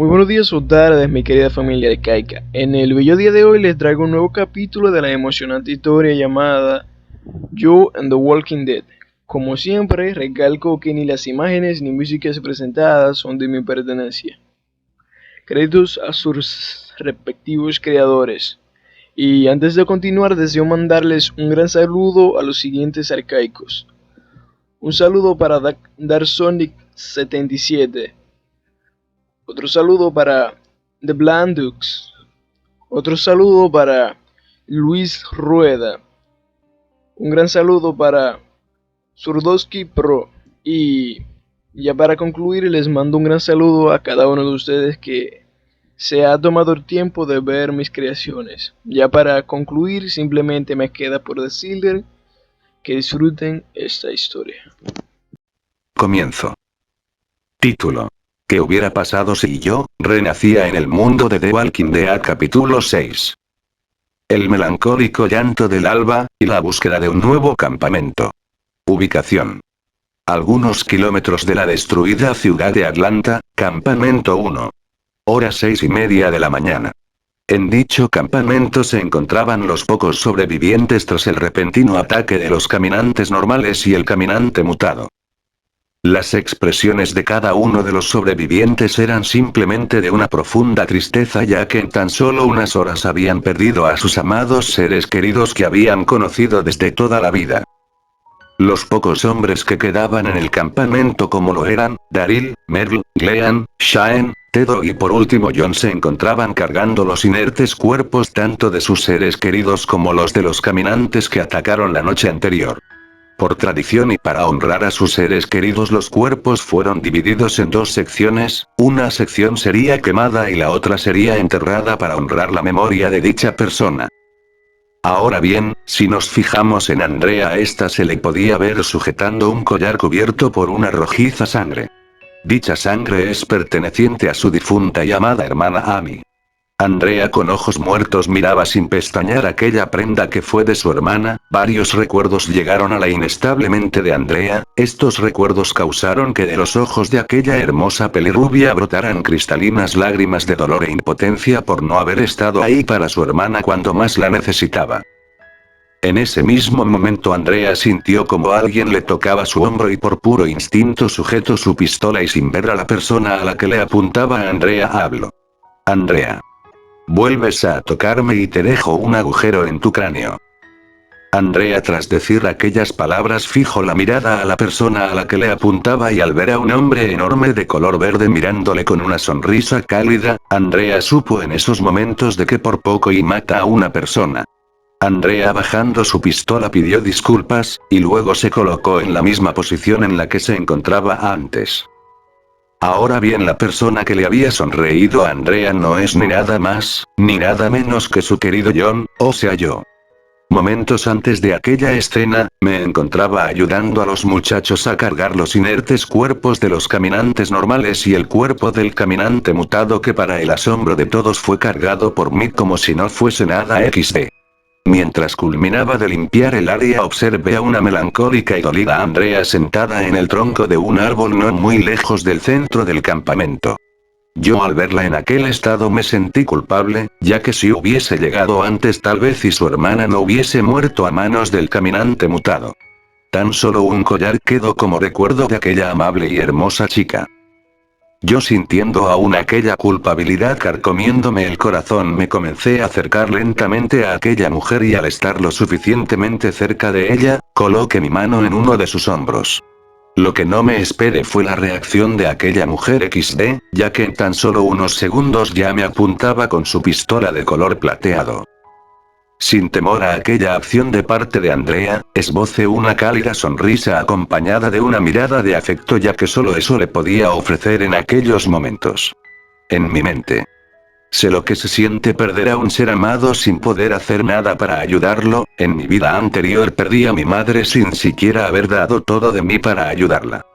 Muy buenos días o tardes, mi querida familia de Kaika. En el bello día de hoy les traigo un nuevo capítulo de la emocionante historia llamada You and the Walking Dead. Como siempre, recalco que ni las imágenes ni músicas presentadas son de mi pertenencia. Créditos a sus respectivos creadores. Y antes de continuar, deseo mandarles un gran saludo a los siguientes arcaicos. Un saludo para Darsonic77. Otro saludo para The Blandux. Otro saludo para Luis Rueda. Un gran saludo para Zurdowski Pro. Y ya para concluir, les mando un gran saludo a cada uno de ustedes que se ha tomado el tiempo de ver mis creaciones. Ya para concluir, simplemente me queda por decirles que disfruten esta historia. Comienzo. Título: ¿Qué hubiera pasado si yo renacía en el mundo de The Walking Dead? Capítulo 6. El melancólico llanto del alba, y la búsqueda de un nuevo campamento. Ubicación: algunos kilómetros de la destruida ciudad de Atlanta, Campamento 1. Hora 6:30 de la mañana. En dicho campamento se encontraban los pocos sobrevivientes tras el repentino ataque de los caminantes normales y el caminante mutado. Las expresiones de cada uno de los sobrevivientes eran simplemente de una profunda tristeza, ya que en tan solo unas horas habían perdido a sus amados seres queridos que habían conocido desde toda la vida. Los pocos hombres que quedaban en el campamento, como lo eran Daryl, Merle, Glenn, Shane, Tedo y por último John, se encontraban cargando los inertes cuerpos tanto de sus seres queridos como los de los caminantes que atacaron la noche anterior. Por tradición y para honrar a sus seres queridos, los cuerpos fueron divididos en dos secciones, una sección sería quemada y la otra sería enterrada para honrar la memoria de dicha persona. Ahora bien, si nos fijamos en Andrea, a esta se le podía ver sujetando un collar cubierto por una rojiza sangre. Dicha sangre es perteneciente a su difunta y amada hermana Amy. Andrea, con ojos muertos, miraba sin pestañear aquella prenda que fue de su hermana. Varios recuerdos llegaron a la inestable mente de Andrea. Estos recuerdos causaron que de los ojos de aquella hermosa pelirrubia brotaran cristalinas lágrimas de dolor e impotencia por no haber estado ahí para su hermana cuando más la necesitaba. En ese mismo momento Andrea sintió como alguien le tocaba su hombro y por puro instinto sujetó su pistola y sin ver a la persona a la que le apuntaba Andrea habló. Andrea. Vuelves a tocarme y te dejo un agujero en tu cráneo. Andrea, tras decir aquellas palabras, fijó la mirada a la persona a la que le apuntaba y al ver a un hombre enorme de color verde mirándole con una sonrisa cálida, Andrea supo en esos momentos de que por poco y mata a una persona. Andrea, bajando su pistola, pidió disculpas, y luego se colocó en la misma posición en la que se encontraba antes. Ahora bien, la persona que le había sonreído a Andrea no es ni nada más, ni nada menos que su querido John, o sea yo. Momentos antes de aquella escena, me encontraba ayudando a los muchachos a cargar los inertes cuerpos de los caminantes normales y el cuerpo del caminante mutado, que para el asombro de todos fue cargado por mí como si no fuese nada XD. Mientras culminaba de limpiar el área, observé a una melancólica y dolida Andrea sentada en el tronco de un árbol no muy lejos del centro del campamento. Yo, al verla en aquel estado, me sentí culpable, ya que si hubiese llegado antes, tal vez y su hermana no hubiese muerto a manos del caminante mutado. Tan solo un collar quedó como recuerdo de aquella amable y hermosa chica. Yo, sintiendo aún aquella culpabilidad carcomiéndome el corazón, me comencé a acercar lentamente a aquella mujer y al estar lo suficientemente cerca de ella, coloqué mi mano en uno de sus hombros. Lo que no me esperé fue la reacción de aquella mujer XD, ya que en tan solo unos segundos ya me apuntaba con su pistola de color plateado. Sin temor a aquella acción de parte de Andrea, esbocé una cálida sonrisa acompañada de una mirada de afecto, ya que solo eso le podía ofrecer en aquellos momentos. En mi mente. Sé lo que se siente perder a un ser amado sin poder hacer nada para ayudarlo. En mi vida anterior perdí a mi madre sin siquiera haber dado todo de mí para ayudarla.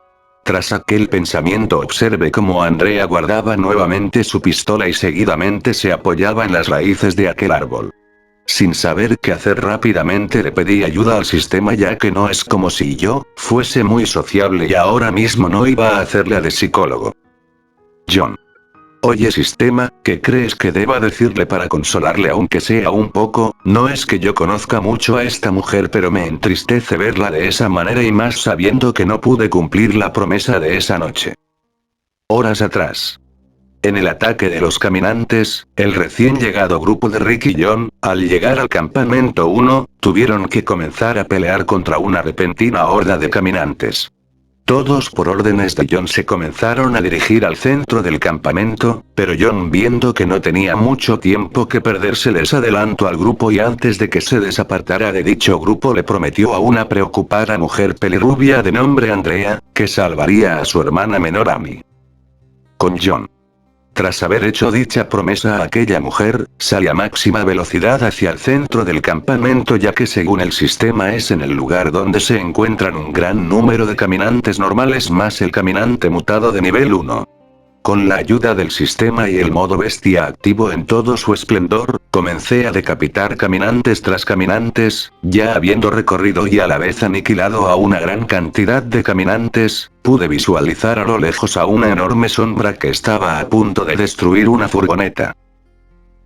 Tras aquel pensamiento, observé cómo Andrea guardaba nuevamente su pistola y seguidamente se apoyaba en las raíces de aquel árbol. Sin saber qué hacer, rápidamente le pedí ayuda al sistema, ya que no es como si yo fuese muy sociable y ahora mismo no iba a hacerle de psicólogo. John. Oye sistema, ¿qué crees que deba decirle para consolarle aunque sea un poco? No es que yo conozca mucho a esta mujer, pero me entristece verla de esa manera y más sabiendo que no pude cumplir la promesa de esa noche. Horas atrás. En el ataque de los caminantes, el recién llegado grupo de Rick y John, al llegar al campamento 1, tuvieron que comenzar a pelear contra una repentina horda de caminantes. Todos por órdenes de John se comenzaron a dirigir al centro del campamento, pero John, viendo que no tenía mucho tiempo que perder, se les adelantó al grupo y antes de que se desapartara de dicho grupo le prometió a una preocupada mujer pelirrubia de nombre Andrea, que salvaría a su hermana menor Amy. Con John. Tras haber hecho dicha promesa a aquella mujer, sale a máxima velocidad hacia el centro del campamento, ya que según el sistema es en el lugar donde se encuentran un gran número de caminantes normales más el caminante mutado de nivel 1. Con la ayuda del sistema y el modo bestia activo en todo su esplendor, comencé a decapitar caminantes tras caminantes, ya habiendo recorrido y a la vez aniquilado a una gran cantidad de caminantes, pude visualizar a lo lejos a una enorme sombra que estaba a punto de destruir una furgoneta.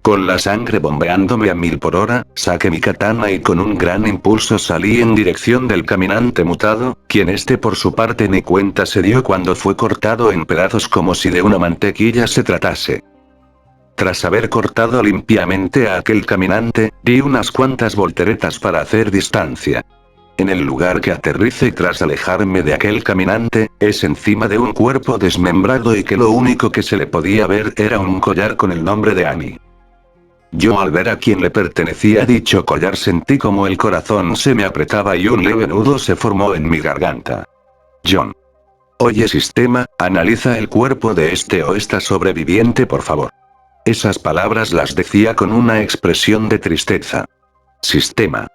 Con la sangre bombeándome a 1000 por hora, saqué mi katana y con un gran impulso salí en dirección del caminante mutado, quien por su parte ni cuenta se dio cuando fue cortado en pedazos como si de una mantequilla se tratase. Tras haber cortado limpiamente a aquel caminante, di unas cuantas volteretas para hacer distancia. En el lugar que aterrice tras alejarme de aquel caminante, es encima de un cuerpo desmembrado y que lo único que se le podía ver era un collar con el nombre de Amy. Yo al ver a quien le pertenecía dicho collar sentí como el corazón se me apretaba y un leve nudo se formó en mi garganta. John. Oye sistema, analiza el cuerpo de o esta sobreviviente por favor. Esas palabras las decía con una expresión de tristeza. Sistema.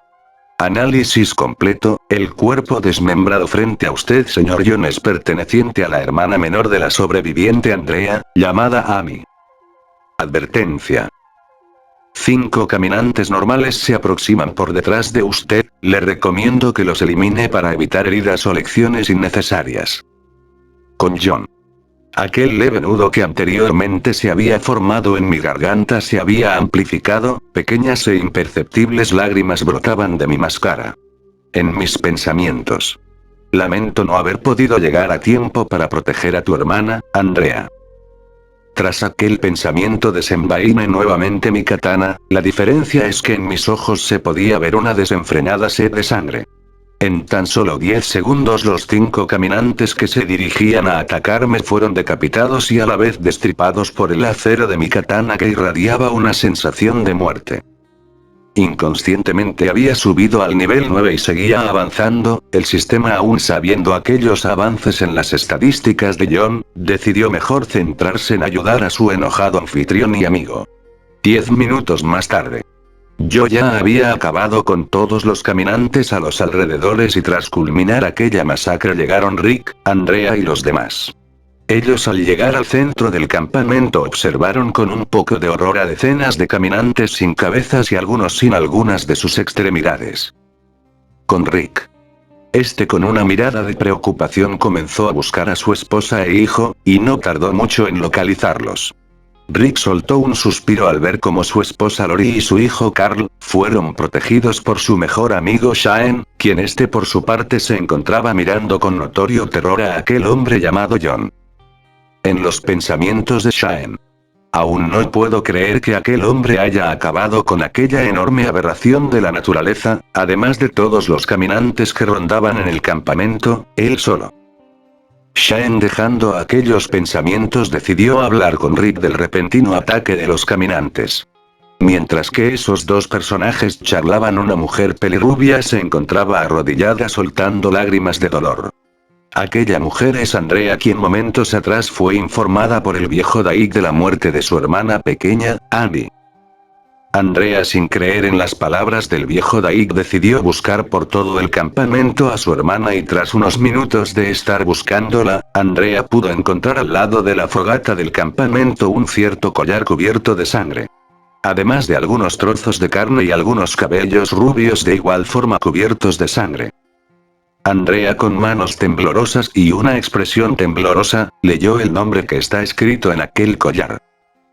Análisis completo, el cuerpo desmembrado frente a usted señor John es perteneciente a la hermana menor de la sobreviviente Andrea, llamada Amy. Advertencia. 5 caminantes normales se aproximan por detrás de usted, le recomiendo que los elimine para evitar heridas o lecciones innecesarias. Con John. Aquel leve nudo que anteriormente se había formado en mi garganta se había amplificado, pequeñas e imperceptibles lágrimas brotaban de mi máscara. En mis pensamientos. Lamento no haber podido llegar a tiempo para proteger a tu hermana, Andrea. Tras aquel pensamiento desenvainé nuevamente mi katana, la diferencia es que en mis ojos se podía ver una desenfrenada sed de sangre. En tan solo 10 segundos los 5 caminantes que se dirigían a atacarme fueron decapitados y a la vez destripados por el acero de mi katana que irradiaba una sensación de muerte. Inconscientemente había subido al nivel 9 y seguía avanzando, el sistema aún sabiendo aquellos avances en las estadísticas de John, decidió mejor centrarse en ayudar a su enojado anfitrión y amigo. 10 minutos más tarde. Yo ya había acabado con todos los caminantes a los alrededores y tras culminar aquella masacre llegaron Rick, Andrea y los demás. Ellos al llegar al centro del campamento observaron con un poco de horror a decenas de caminantes sin cabezas y algunos sin algunas de sus extremidades. Con Rick. Con una mirada de preocupación comenzó a buscar a su esposa e hijo, y no tardó mucho en localizarlos. Rick soltó un suspiro al ver cómo su esposa Lori y su hijo Carl, fueron protegidos por su mejor amigo Shane, quien por su parte se encontraba mirando con notorio terror a aquel hombre llamado John. En los pensamientos de Shane. Aún no puedo creer que aquel hombre haya acabado con aquella enorme aberración de la naturaleza, además de todos los caminantes que rondaban en el campamento, él solo. Shane dejando aquellos pensamientos decidió hablar con Rick del repentino ataque de los caminantes. Mientras que esos dos personajes charlaban una mujer pelirrubia se encontraba arrodillada soltando lágrimas de dolor. Aquella mujer es Andrea quien momentos atrás fue informada por el viejo Daik de la muerte de su hermana pequeña, Amy. Andrea sin creer en las palabras del viejo Daik decidió buscar por todo el campamento a su hermana y tras unos minutos de estar buscándola, Andrea pudo encontrar al lado de la fogata del campamento un cierto collar cubierto de sangre. Además de algunos trozos de carne y algunos cabellos rubios de igual forma cubiertos de sangre. Andrea con manos temblorosas y una expresión temblorosa, leyó el nombre que está escrito en aquel collar.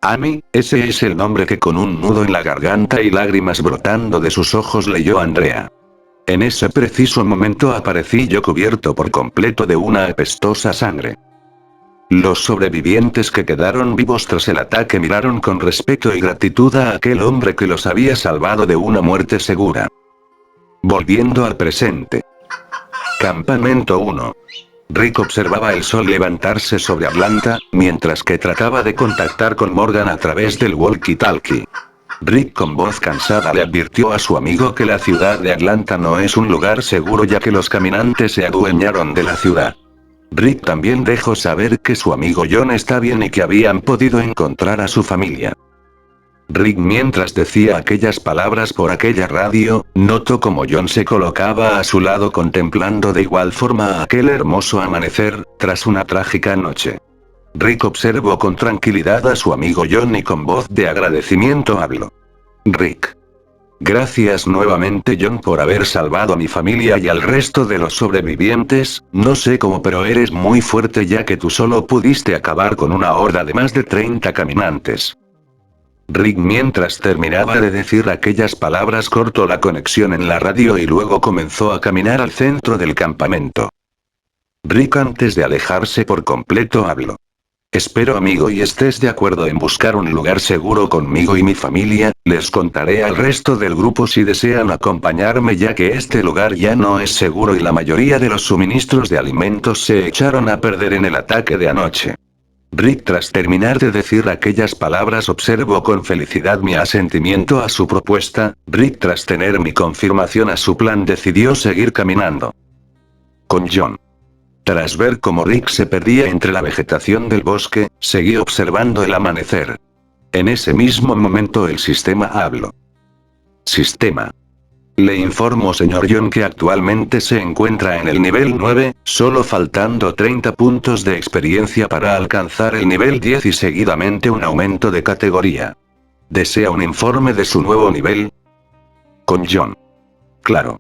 Amy, ese es el nombre que con un nudo en la garganta y lágrimas brotando de sus ojos leyó Andrea. En ese preciso momento aparecí yo cubierto por completo de una apestosa sangre. Los sobrevivientes que quedaron vivos tras el ataque miraron con respeto y gratitud a aquel hombre que los había salvado de una muerte segura. Volviendo al presente. Campamento 1. Rick observaba el sol levantarse sobre Atlanta, mientras que trataba de contactar con Morgan a través del walkie-talkie. Rick con voz cansada le advirtió a su amigo que la ciudad de Atlanta no es un lugar seguro ya que los caminantes se adueñaron de la ciudad. Rick también dejó saber que su amigo John está bien y que habían podido encontrar a su familia. Rick mientras decía aquellas palabras por aquella radio, notó como John se colocaba a su lado contemplando de igual forma aquel hermoso amanecer, tras una trágica noche. Rick observó con tranquilidad a su amigo John y con voz de agradecimiento habló. Rick. Gracias nuevamente John por haber salvado a mi familia y al resto de los sobrevivientes, no sé cómo pero eres muy fuerte ya que tú solo pudiste acabar con una horda de más de 30 caminantes. Rick mientras terminaba de decir aquellas palabras cortó la conexión en la radio y luego comenzó a caminar al centro del campamento. Rick antes de alejarse por completo habló. Espero amigo y estés de acuerdo en buscar un lugar seguro conmigo y mi familia, les contaré al resto del grupo si desean acompañarme ya que este lugar ya no es seguro y la mayoría de los suministros de alimentos se echaron a perder en el ataque de anoche. Rick tras terminar de decir aquellas palabras observó con felicidad mi asentimiento a su propuesta, Rick tras tener mi confirmación a su plan decidió seguir caminando. Con John. Tras ver cómo Rick se perdía entre la vegetación del bosque, seguí observando el amanecer. En ese mismo momento el sistema habló. Sistema. Le informo señor John que actualmente se encuentra en el nivel 9, solo faltando 30 puntos de experiencia para alcanzar el nivel 10 y seguidamente un aumento de categoría. ¿Desea un informe de su nuevo nivel? Con John. Claro.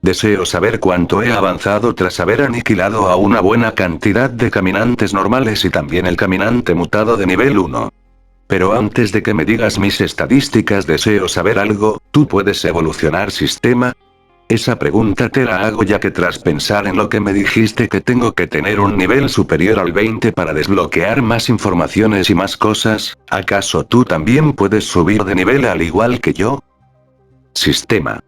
Deseo saber cuánto he avanzado tras haber aniquilado a una buena cantidad de caminantes normales y también el caminante mutado de nivel 1. Pero antes de que me digas mis estadísticas deseo saber algo, ¿tú puedes evolucionar sistema? Esa pregunta te la hago ya que tras pensar en lo que me dijiste que tengo que tener un nivel superior al 20 para desbloquear más informaciones y más cosas, ¿acaso tú también puedes subir de nivel al igual que yo? Sistema.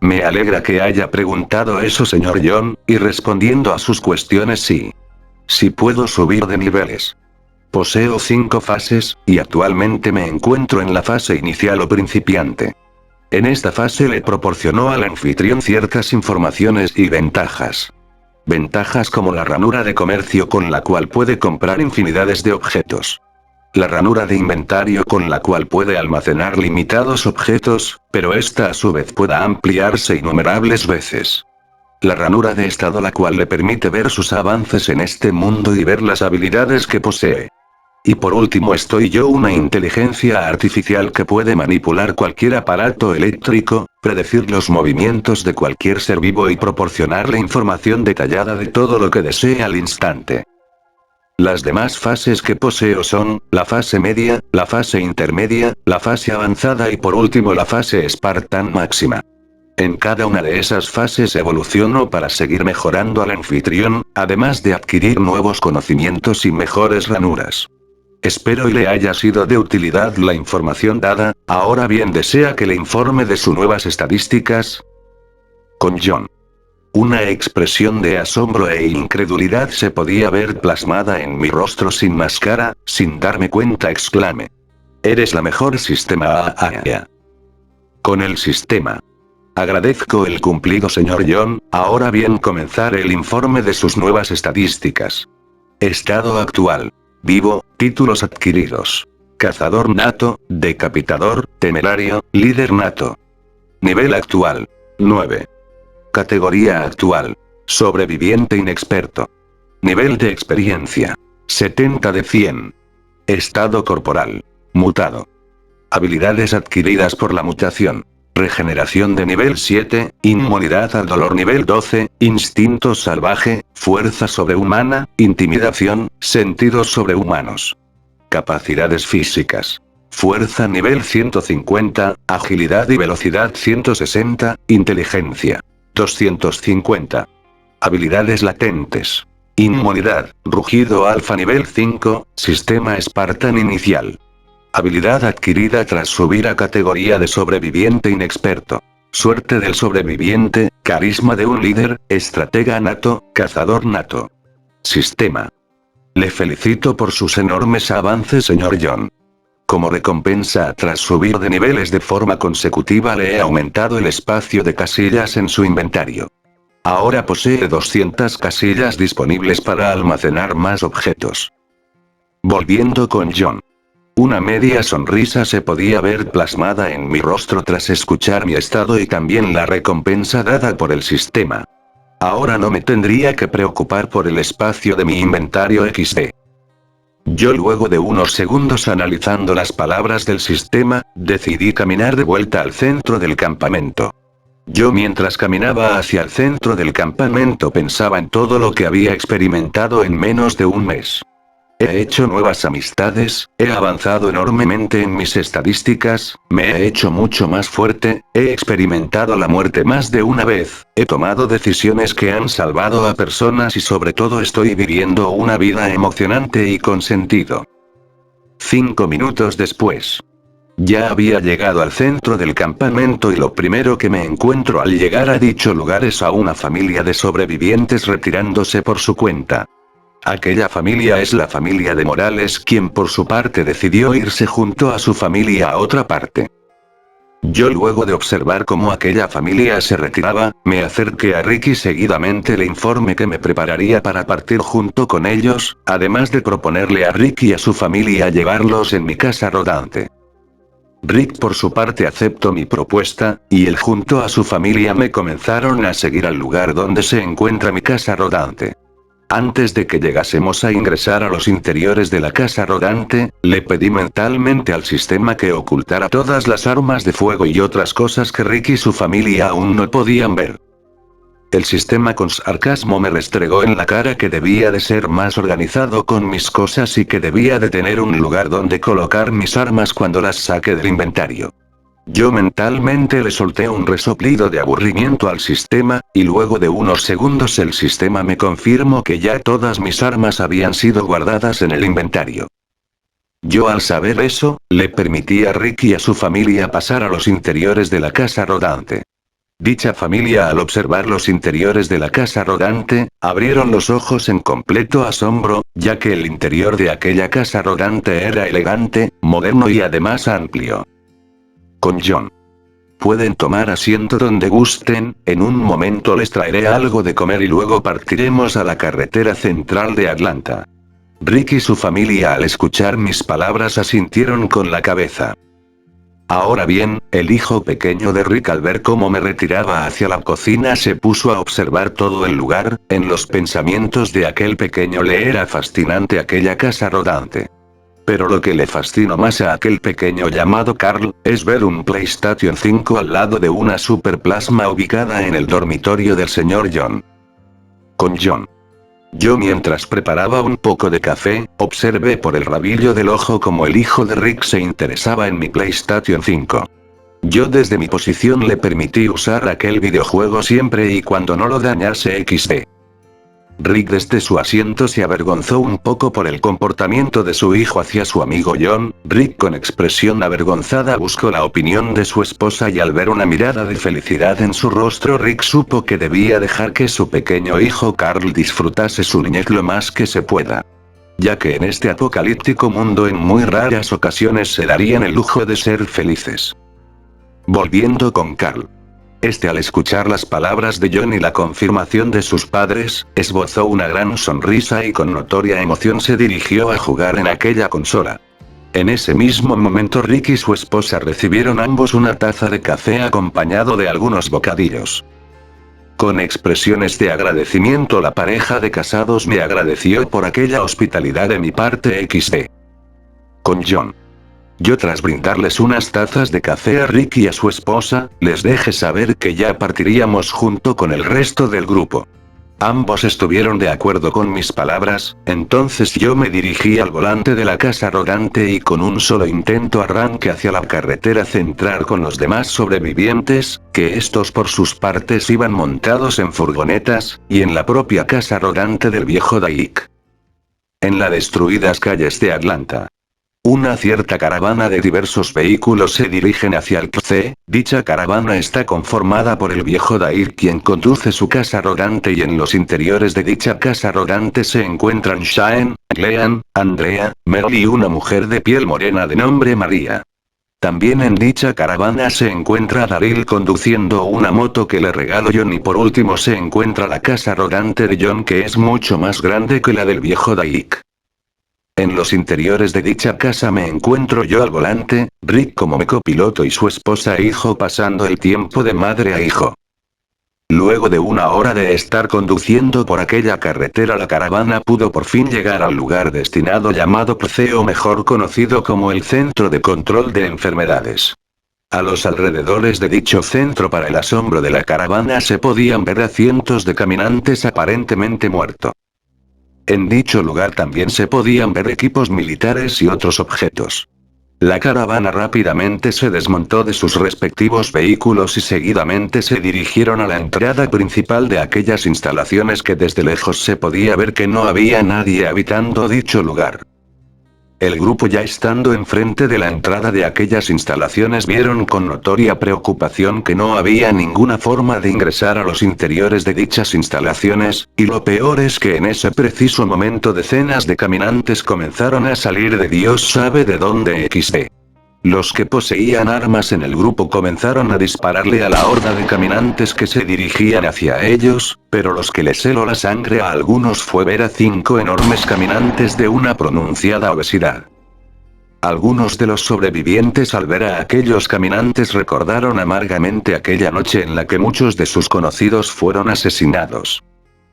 Me alegra que haya preguntado eso señor John, y respondiendo a sus cuestiones sí. Sí puedo subir de niveles. Poseo 5 fases, y actualmente me encuentro en la fase inicial o principiante. En esta fase le proporcionó al anfitrión ciertas informaciones y ventajas. Ventajas como la ranura de comercio con la cual puede comprar infinidades de objetos. La ranura de inventario con la cual puede almacenar limitados objetos, pero esta a su vez pueda ampliarse innumerables veces. La ranura de estado la cual le permite ver sus avances en este mundo y ver las habilidades que posee. Y por último estoy yo una inteligencia artificial que puede manipular cualquier aparato eléctrico, predecir los movimientos de cualquier ser vivo y proporcionarle información detallada de todo lo que desee al instante. Las demás fases que poseo son, la fase media, la fase intermedia, la fase avanzada y por último la fase Spartan máxima. En cada una de esas fases evoluciono para seguir mejorando al anfitrión, además de adquirir nuevos conocimientos y mejores ranuras. Espero y le haya sido de utilidad la información dada, ahora bien desea que le informe de sus nuevas estadísticas. Con John. Una expresión de asombro e incredulidad se podía ver plasmada en mi rostro sin máscara, sin darme cuenta exclamé. Eres la mejor sistema AAA. Con el sistema. Agradezco el cumplido señor John, ahora bien comenzar el informe de sus nuevas estadísticas. Estado actual. Vivo, títulos adquiridos. Cazador nato, decapitador, temerario, líder nato. Nivel actual. 9. Categoría actual. Sobreviviente inexperto. Nivel de experiencia. 70 de 100. Estado corporal. Mutado. Habilidades adquiridas por la mutación. Regeneración de nivel 7, inmunidad al dolor nivel 12, instinto salvaje, fuerza sobrehumana, intimidación, sentidos sobrehumanos. capacidades físicas. Fuerza nivel 150, agilidad y velocidad 160, inteligencia 250. Habilidades latentes. Inmunidad, rugido alfa nivel 5, sistema Spartan inicial. Habilidad adquirida tras subir a categoría de sobreviviente inexperto. Suerte del sobreviviente, carisma de un líder, estratega nato, cazador nato. Sistema. Le felicito por sus enormes avances, señor John. Como recompensa tras subir de niveles de forma consecutiva le he aumentado el espacio de casillas en su inventario. Ahora posee 200 casillas disponibles para almacenar más objetos. Volviendo con John. Una media sonrisa se podía ver plasmada en mi rostro tras escuchar mi estado y también la recompensa dada por el sistema. Ahora no me tendría que preocupar por el espacio de mi inventario XD. Yo luego de unos segundos analizando las palabras del sistema, decidí caminar de vuelta al centro del campamento. Yo mientras caminaba hacia el centro del campamento pensaba en todo lo que había experimentado en menos de un mes. He hecho nuevas amistades, he avanzado enormemente en mis estadísticas, me he hecho mucho más fuerte, he experimentado la muerte más de una vez, he tomado decisiones que han salvado a personas y sobre todo estoy viviendo una vida emocionante y con sentido. 5 minutos después. Ya había llegado al centro del campamento y lo primero que me encuentro al llegar a dicho lugar es a una familia de sobrevivientes retirándose por su cuenta. Aquella familia es la familia de Morales, quien por su parte decidió irse junto a su familia a otra parte. Yo luego de observar cómo aquella familia se retiraba, me acerqué a Ricky seguidamente le informé que me prepararía para partir junto con ellos, además de proponerle a Ricky y a su familia llevarlos en mi casa rodante. Rick por su parte aceptó mi propuesta, y él junto a su familia me comenzaron a seguir al lugar donde se encuentra mi casa rodante. Antes de que llegásemos a ingresar a los interiores de la casa rodante, le pedí mentalmente al sistema que ocultara todas las armas de fuego y otras cosas que Rick y su familia aún no podían ver. El sistema con sarcasmo me restregó en la cara que debía de ser más organizado con mis cosas y que debía de tener un lugar donde colocar mis armas cuando las saque del inventario. Yo mentalmente le solté un resoplido de aburrimiento al sistema, y luego de unos segundos el sistema me confirmó que ya todas mis armas habían sido guardadas en el inventario. Yo al saber eso, le permití a Rick y a su familia pasar a los interiores de la casa rodante. Dicha familia al observar los interiores de la casa rodante, abrieron los ojos en completo asombro, ya que el interior de aquella casa rodante era elegante, moderno y además amplio. Con John. Pueden tomar asiento donde gusten, en un momento les traeré algo de comer y luego partiremos a la carretera central de Atlanta. Rick y su familia al escuchar mis palabras asintieron con la cabeza. Ahora bien, el hijo pequeño de Rick al ver cómo me retiraba hacia la cocina se puso a observar todo el lugar, en los pensamientos de aquel pequeño le era fascinante aquella casa rodante. Pero lo que le fascinó más a aquel pequeño llamado Carl, es ver un PlayStation 5 al lado de una Super Plasma ubicada en el dormitorio del señor John. Con John. Yo mientras preparaba un poco de café, observé por el rabillo del ojo como el hijo de Rick se interesaba en mi PlayStation 5. Yo desde mi posición le permití usar aquel videojuego siempre y cuando no lo dañase XD. Rick desde su asiento se avergonzó un poco por el comportamiento de su hijo hacia su amigo John. Rick con expresión avergonzada buscó la opinión de su esposa y al ver una mirada de felicidad en su rostro Rick supo que debía dejar que su pequeño hijo Carl disfrutase su niñez lo más que se pueda. Ya que en este apocalíptico mundo en muy raras ocasiones se darían el lujo de ser felices. Volviendo con Carl. Este al escuchar las palabras de John y la confirmación de sus padres, esbozó una gran sonrisa y con notoria emoción se dirigió a jugar en aquella consola. En ese mismo momento Rick y su esposa recibieron ambos una taza de café acompañado de algunos bocadillos. Con expresiones de agradecimiento la pareja de casados me agradeció por aquella hospitalidad de mi parte XD. Con John. Yo tras brindarles unas tazas de café a Rick y a su esposa, les dejé saber que ya partiríamos junto con el resto del grupo. Ambos estuvieron de acuerdo con mis palabras, entonces yo me dirigí al volante de la casa rodante y con un solo intento arranqué hacia la carretera central con los demás sobrevivientes, que estos por sus partes iban montados en furgonetas, y en la propia casa rodante del viejo Daik. En las destruidas calles de Atlanta. Una cierta caravana de diversos vehículos se dirigen hacia el QC, dicha caravana está conformada por el viejo Dair quien conduce su casa rodante y en los interiores de dicha casa rodante se encuentran Shane, Glean, Andrea, Meryl y una mujer de piel morena de nombre María. También en dicha caravana se encuentra Daryl conduciendo una moto que le regaló John y por último se encuentra la casa rodante de John que es mucho más grande que la del viejo Daik. En los interiores de dicha casa me encuentro yo al volante, Rick como mi copiloto y su esposa e hijo pasando el tiempo de madre a hijo. Luego de una hora de estar conduciendo por aquella carretera la caravana pudo por fin llegar al lugar destinado llamado PC o mejor conocido como el Centro de Control de Enfermedades. A los alrededores de dicho centro para el asombro de la caravana se podían ver a cientos de caminantes aparentemente muertos. En dicho lugar también se podían ver equipos militares y otros objetos. La caravana rápidamente se desmontó de sus respectivos vehículos y seguidamente se dirigieron a la entrada principal de aquellas instalaciones que desde lejos se podía ver que no había nadie habitando dicho lugar. El grupo ya estando enfrente de la entrada de aquellas instalaciones vieron con notoria preocupación que no había ninguna forma de ingresar a los interiores de dichas instalaciones, y lo peor es que en ese preciso momento decenas de caminantes comenzaron a salir de Dios sabe de dónde XD. Los que poseían armas en el grupo comenzaron a dispararle a la horda de caminantes que se dirigían hacia ellos, pero los que les heló la sangre a algunos fue ver a 5 enormes caminantes de una pronunciada obesidad. Algunos de los sobrevivientes al ver a aquellos caminantes recordaron amargamente aquella noche en la que muchos de sus conocidos fueron asesinados.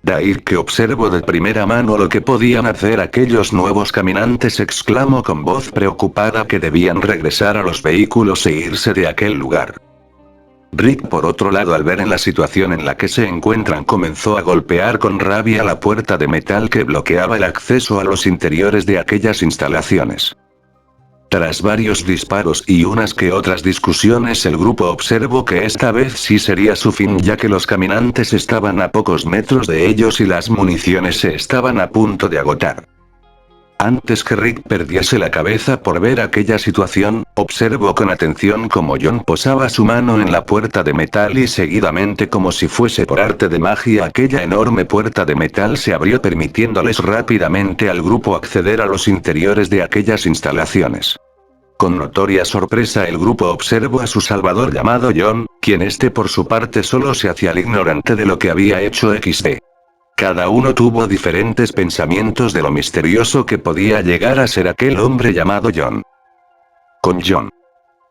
Dair que observó de primera mano lo que podían hacer aquellos nuevos caminantes exclamó con voz preocupada que debían regresar a los vehículos e irse de aquel lugar. Rick por otro lado al ver en la situación en la que se encuentran comenzó a golpear con rabia la puerta de metal que bloqueaba el acceso a los interiores de aquellas instalaciones. Tras varios disparos y unas que otras discusiones el grupo observó que esta vez sí sería su fin ya que los caminantes estaban a pocos metros de ellos y las municiones se estaban a punto de agotar. Antes que Rick perdiese la cabeza por ver aquella situación, observó con atención cómo John posaba su mano en la puerta de metal y seguidamente como si fuese por arte de magia aquella enorme puerta de metal se abrió permitiéndoles rápidamente al grupo acceder a los interiores de aquellas instalaciones. Con notoria sorpresa el grupo observó a su salvador llamado John, quien por su parte solo se hacía el ignorante de lo que había hecho XD. Cada uno tuvo diferentes pensamientos de lo misterioso que podía llegar a ser aquel hombre llamado John. Con John.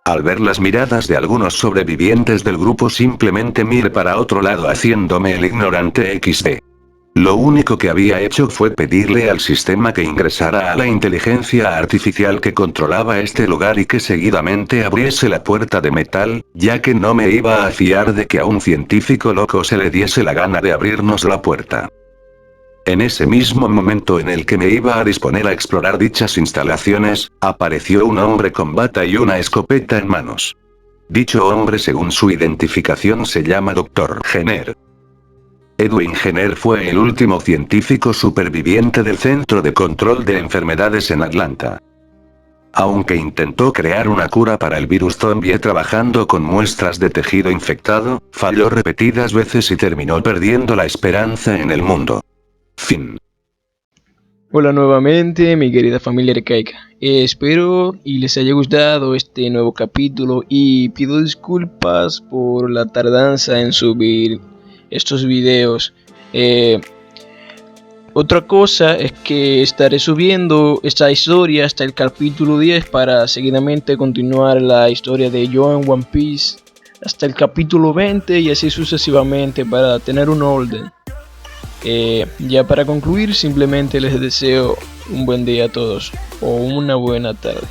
Al ver las miradas de algunos sobrevivientes del grupo simplemente miré para otro lado haciéndome el ignorante XD. Lo único que había hecho fue pedirle al sistema que ingresara a la inteligencia artificial que controlaba este lugar y que seguidamente abriese la puerta de metal, ya que no me iba a fiar de que a un científico loco se le diese la gana de abrirnos la puerta. En ese mismo momento en el que me iba a disponer a explorar dichas instalaciones, apareció un hombre con bata y una escopeta en manos. Dicho hombre según su identificación se llama Dr. Jenner. Edwin Jenner fue el último científico superviviente del Centro de Control de Enfermedades en Atlanta. Aunque intentó crear una cura para el virus zombie trabajando con muestras de tejido infectado, falló repetidas veces y terminó perdiendo la esperanza en el mundo. Fin. Hola nuevamente, mi querida familia arcaica. Espero y les haya gustado este nuevo capítulo y pido disculpas por la tardanza en subir estos videos. Otra cosa es que estaré subiendo esta historia hasta el capítulo 10 para seguidamente continuar la historia de Joe en One Piece hasta el capítulo 20 y así sucesivamente para tener un orden. Ya para concluir simplemente les deseo un buen día a todos o una buena tarde.